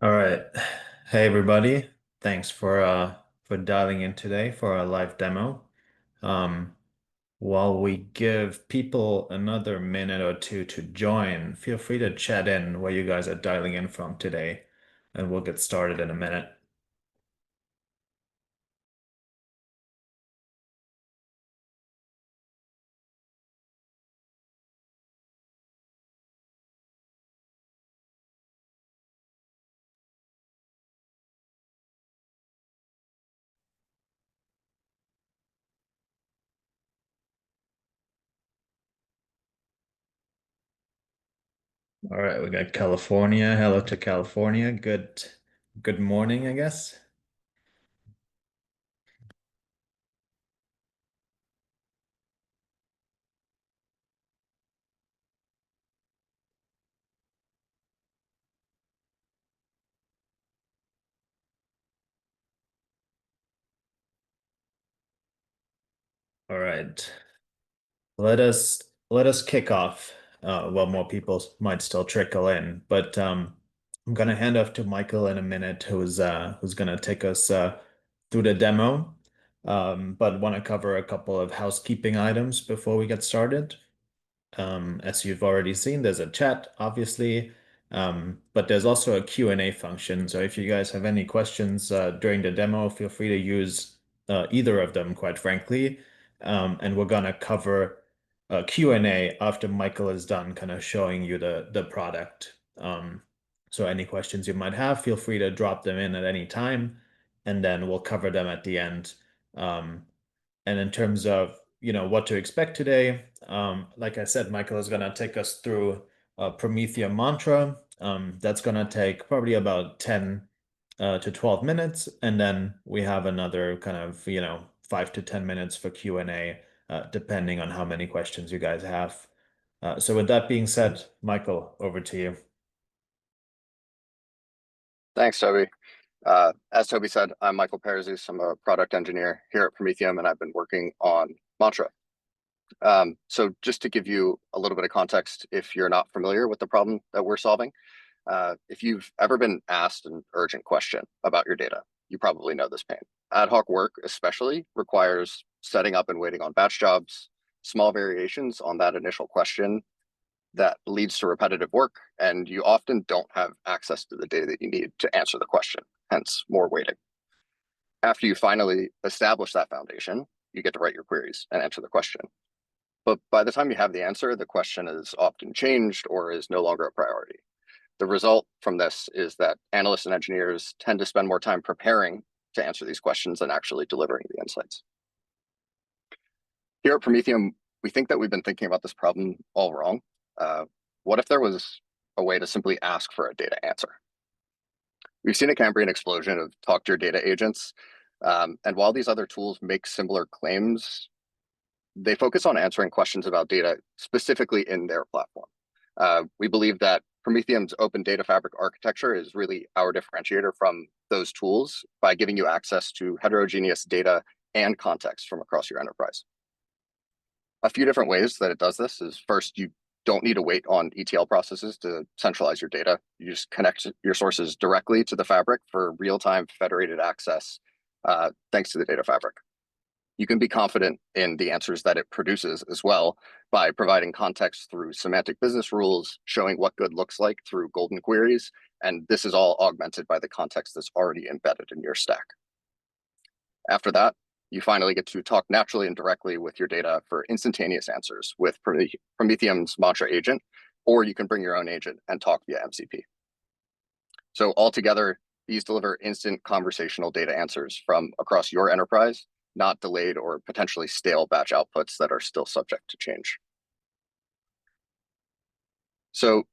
All right. Hey everybody. Thanks for dialing in today for our live demo. Um while we give people another minute or two to join, feel free to chat in where you guys are dialing in from today, and we'll get started in a minute. All right, we got California. Hello to California. Good morning, I guess. All right. Let us let us kick off. Well, more people might still trickle in, but I'm gonna hand off to Michael in a minute, who's gonna take us through the demo. But want to cover a couple of housekeeping items before we get started. As you've already seen, there's a chat, obviously, but there's also a Q&A function. So if you guys have any questions during the demo, feel free to use either of them, quite frankly. And we're gonna cover Q&A after Michael is done, kind of showing you the product. So any questions you might have, feel free to drop them in at any time, and then we'll cover them at the end. Um, and in terms of, what to expect today, like I said, Michael is going to take us through a Promethium mantra. That's going to take probably about 10 to 12 minutes. And then we have another kind of, 5 to 10 minutes for Q&A, depending on how many questions you guys have. So with that being said, Michael, over to you. Thanks, Toby. As Toby said, I'm Michael Perezus. I'm a product engineer here at Promethium, and I've been working on Mantra. So just to give you a little bit of context, if you're not familiar with the problem that we're solving, if you've ever been asked an urgent question about your data, you probably know this pain. Ad hoc work especially requires setting up and waiting on batch jobs, small variations on that initial question that leads to repetitive work, and you often don't have access to the data that you need to answer the question, hence more waiting. After you finally establish that foundation, you get to write your queries and answer the question. But by the time you have the answer, the question is often changed or is no longer a priority. The result from this is that analysts and engineers tend to spend more time preparing to answer these questions than actually delivering the insights. Here at Promethium, we think that we've been thinking about this problem all wrong. What if there was a way to simply ask for a data answer? We've seen a Cambrian explosion of talk to your data agents. And while these other tools make similar claims, they focus on answering questions about data specifically in their platform. We believe that Promethium's open data fabric architecture is really our differentiator from those tools by giving you access to heterogeneous data and context from across your enterprise. A few different ways that it does this is, first, you don't need to wait on ETL processes to centralize your data. You just connect your sources directly to the fabric for real-time federated access, thanks to the data fabric. You can be confident in the answers that it produces as well by providing context through semantic business rules, showing what good looks like through golden queries, and this is all augmented by the context that's already embedded in your stack. After that, you finally get to talk naturally and directly with your data for instantaneous answers with Promethium's Mantra agent, or you can bring your own agent and talk via MCP. So altogether, these deliver instant conversational data answers from across your enterprise, not delayed or potentially stale batch outputs that are still subject to change. So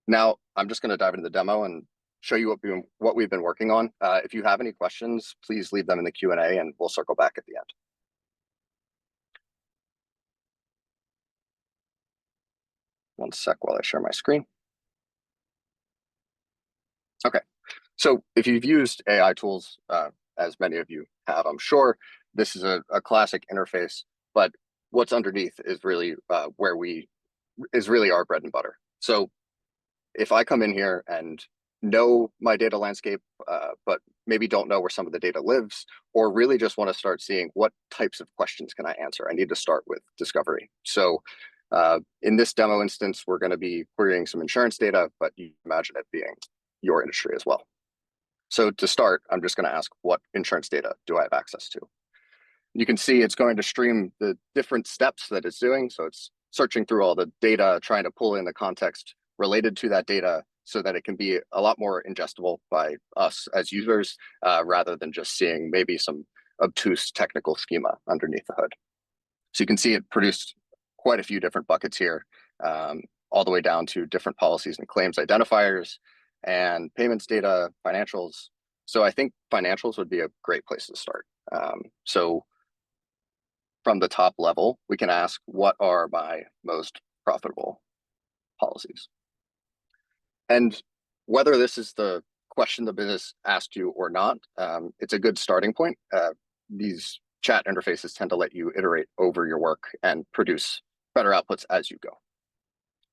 now I'm just going to dive into the demo and show you what we've been working on. If you have any questions, please leave them in the Q&A and we'll circle back at the end. One sec while I share my screen. Okay, so if you've used AI tools, as many of you have, I'm sure, this is a classic interface, but what's underneath is really is really our bread and butter. So if I come in here and know my data landscape, but maybe don't know where some of the data lives, or really just want to start seeing what types of questions can I answer. I need to start with discovery. So in this demo instance, we're going to be querying some insurance data, but you imagine it being your industry as well. So to start, I'm just going to ask, what insurance data do I have access to? You can see it's going to stream the different steps that it's doing. So it's searching through all the data, trying to pull in the context related to that data so that it can be a lot more ingestible by us as users, rather than just seeing maybe some obtuse technical schema underneath the hood. So you can see it produced quite a few different buckets here, all the way down to different policies and claims identifiers and payments data, financials. So I think financials would be a great place to start. So from the top level, we can ask, what are my most profitable policies? And whether this is the question the business asked you or not, it's a good starting point. These chat interfaces tend to let you iterate over your work and produce better outputs as you go.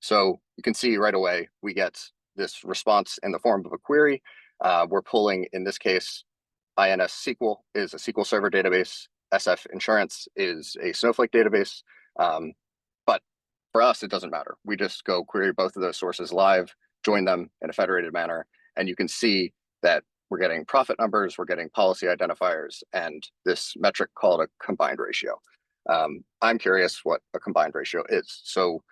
So you can see right away, we get this response in the form of a query. We're pulling, in this case, INS SQL is a SQL Server database. SF Insurance is a Snowflake database. But for us, it doesn't matter. We just go query both of those sources live, join them in a federated manner, and you can see that we're getting profit numbers, we're getting policy identifiers, and this metric called a combined ratio. I'm curious what a combined ratio is. So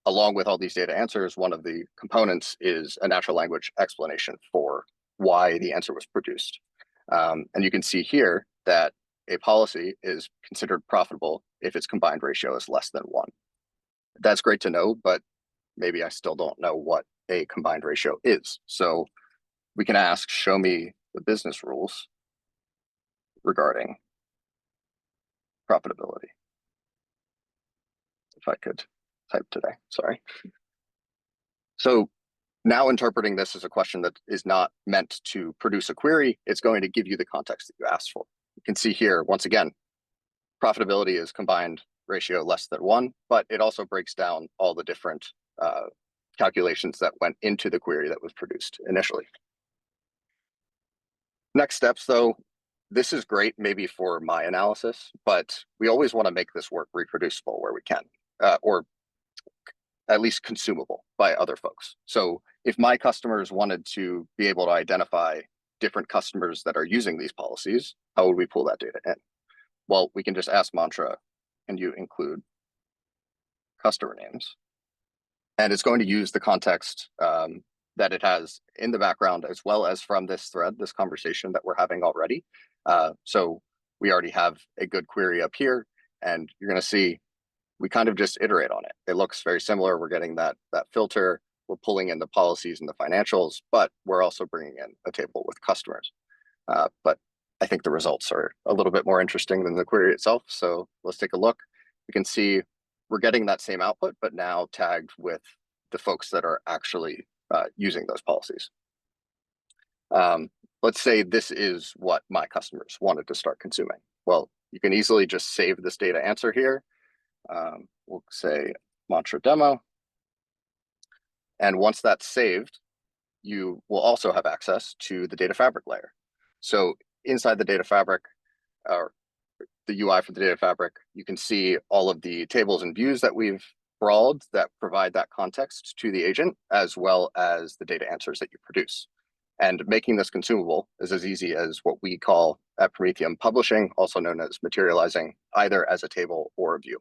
along with all these data answers, one of the components is a natural language explanation for why the answer was produced. And you can see here that a policy is considered profitable if its combined ratio is less than 1. That's great to know, but maybe I still don't know what a combined ratio is. So we can ask, show me the business rules regarding profitability. If I could type today, sorry. So now interpreting this as a question that is not meant to produce a query, it's going to give you the context that you asked for. You can see here, once again, profitability is combined ratio less than 1, but it also breaks down all the different calculations that went into the query that was produced initially. Next steps, though, this is great maybe for my analysis, but we always want to make this work reproducible where we can, or at least consumable by other folks. So if my customers wanted to be able to identify different customers that are using these policies, how would we pull that data in? Well, we can just ask Mantra, can you include customer names? And it's going to use the context that it has in the background, as well as from this thread, this conversation that we're having already. So we already have a good query up here, and you're going to see we kind of just iterate on it. It looks very similar. We're getting that filter. We're pulling in the policies and the financials, but we're also bringing in a table with customers. But I think the results are a little bit more interesting than the query itself. So let's take a look. You can see we're getting that same output, but now tagged with the folks that are actually using those policies. Let's say this is what my customers wanted to start consuming. Well, you can easily just save this data answer here. We'll say Mantra demo. And once that's saved, you will also have access to the data fabric layer. So inside the data fabric, or the UI for the data fabric, you can see all of the tables and views that we've crawled that provide that context to the agent, as well as the data answers that you produce. And making this consumable is as easy as what we call at Promethium publishing, also known as materializing, either as a table or a view.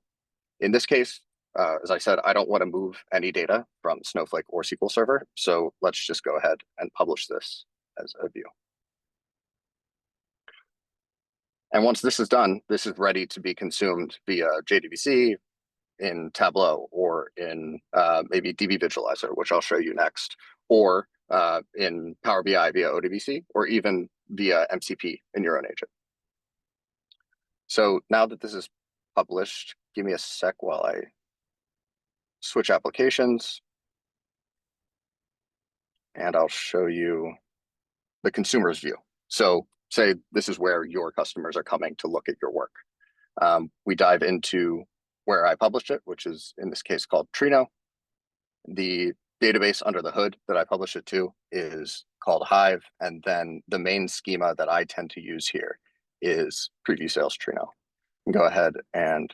In this case, as I said, I don't want to move any data from Snowflake or SQL Server. So let's just go ahead and publish this as a view. And once this is done, this is ready to be consumed via JDBC, in Tableau, or in maybe DB Visualizer, which I'll show you next, or in Power BI via ODBC, or even via MCP in your own agent. So now that this is published, give me a sec while I switch applications, and I'll show you the consumer's view. So say this is where your customers are coming to look at your work. We dive into where I published it, which is in this case called Trino. The database under the hood that I published it to is called Hive. And then the main schema that I tend to use here is preview sales tree now. Go ahead and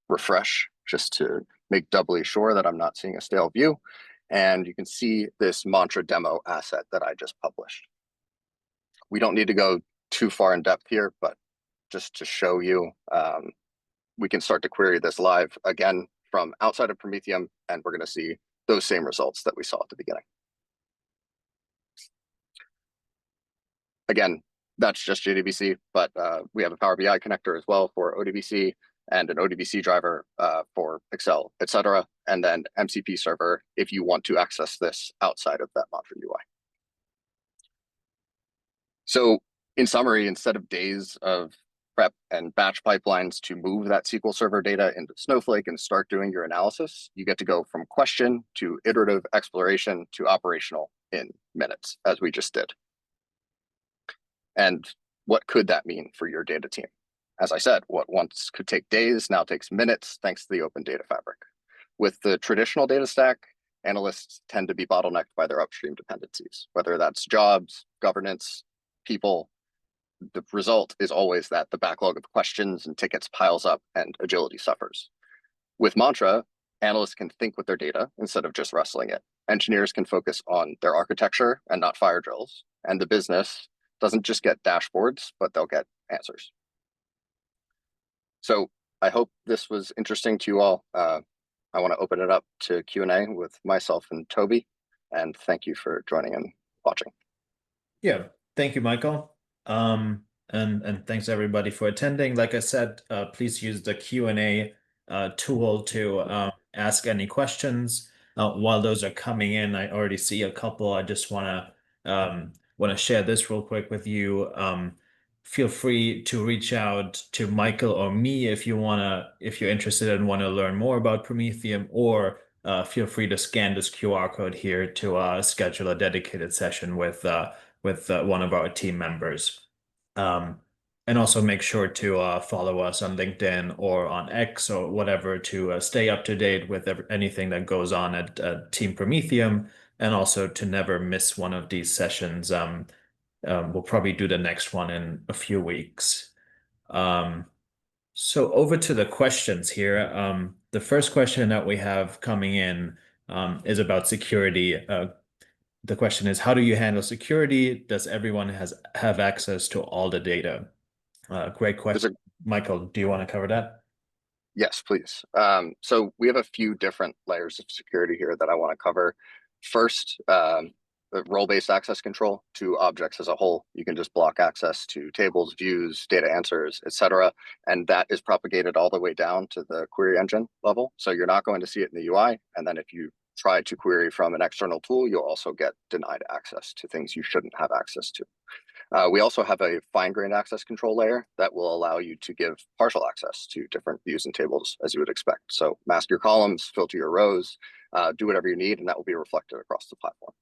refresh just to make doubly sure that I'm not seeing a stale view. And you can see this mantra demo asset that I just published. We don't need to go too far in depth here, but just to show you, we can start to query this live again from outside of Promethium, and we're going to see those same results that we saw at the beginning. Again, that's just JDBC, but we have a Power BI connector as well for ODBC and an ODBC driver for Excel, etc. And then MCP server if you want to access this outside of that Mantra UI. So in summary, instead of days of prep and batch pipelines to move that SQL Server data into Snowflake and start doing your analysis, you get to go from question to iterative exploration to operational in minutes, as we just did. And what could that mean for your data team? As I said, what once could take days now takes minutes thanks to the Open Data Fabric. With the traditional data stack, analysts tend to be bottlenecked by their upstream dependencies, whether that's jobs, governance, people. The result is always that the backlog of questions and tickets piles up and agility suffers. With Mantra, analysts can think with their data instead of just wrestling it. Engineers can focus on their architecture and not fire drills. And the business doesn't just get dashboards, but they'll get answers. So I hope this was interesting to you all. I want to open it up to Q&A with myself and Toby. And thank you for joining and watching. Yeah, thank you, Michael. And thanks everybody for attending. Like I said, please use the Q&A tool to ask any questions. While those are coming in, I already see a couple. I just want to share this real quick with you. Feel free to reach out to Michael or me if you're interested and want to learn more about Promethium, or feel free to scan this QR code here to schedule a dedicated session with one of our team members. And also make sure to follow us on LinkedIn or on X or whatever to stay up to date with anything that goes on at Team Promethium, and also to never miss one of these sessions. We'll probably do the next one in a few weeks. So over to the questions here. The first question that we have coming in is about security. The question is, how do you handle security? Does everyone have access to all the data? Great question. Michael, do you want to cover that? Yes, please. So we have a few different layers of security here that I want to cover. First, the role-based access control to objects as a whole. You can just block access to tables, views, data answers, etc. And that is propagated all the way down to the query engine level. So you're not going to see it in the UI. And then if you try to query from an external tool, you'll also get denied access to things you shouldn't have access to. We also have a fine-grained access control layer that will allow you to give partial access to different views and tables as you would expect. So mask your columns, filter your rows, do whatever you need, and that will be reflected across the platform.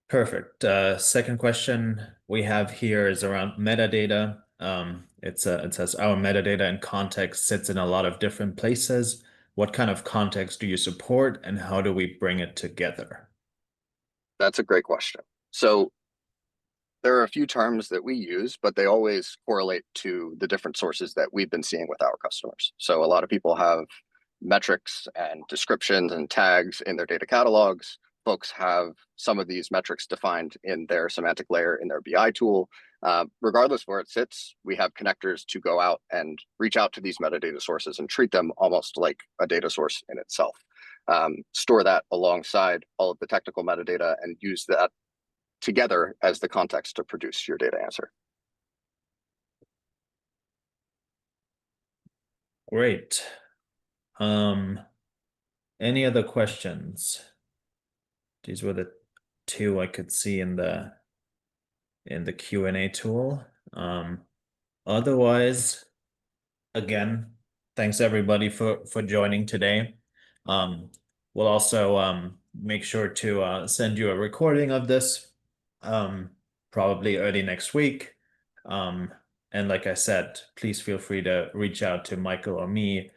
Perfect. Second question we have here is around metadata. It says our metadata and context sits in a lot of different places. What kind of context do you support, and how do we bring it together? That's a great question. So there are a few terms that we use, but they always correlate to the different sources that we've been seeing with our customers. So a lot of people have metrics and descriptions and tags in their data catalogs. Folks have some of these metrics defined in their semantic layer in their BI tool. Regardless where it sits, we have connectors to go out and reach out to these metadata sources and treat them almost like a data source in itself. Store that alongside all of the technical metadata and use that together as the context to produce your data answer. Great. Any other questions? These were the two I could see in the Q&A tool. Otherwise, again, thanks everybody for joining today. We'll also make sure to send you a recording of this probably early next week. And like I said, please feel free to reach out to Michael or me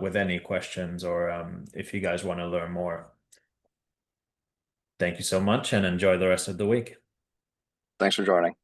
with any questions, or if you guys want to learn more. Thank you so much and enjoy the rest of the week. Thanks for joining.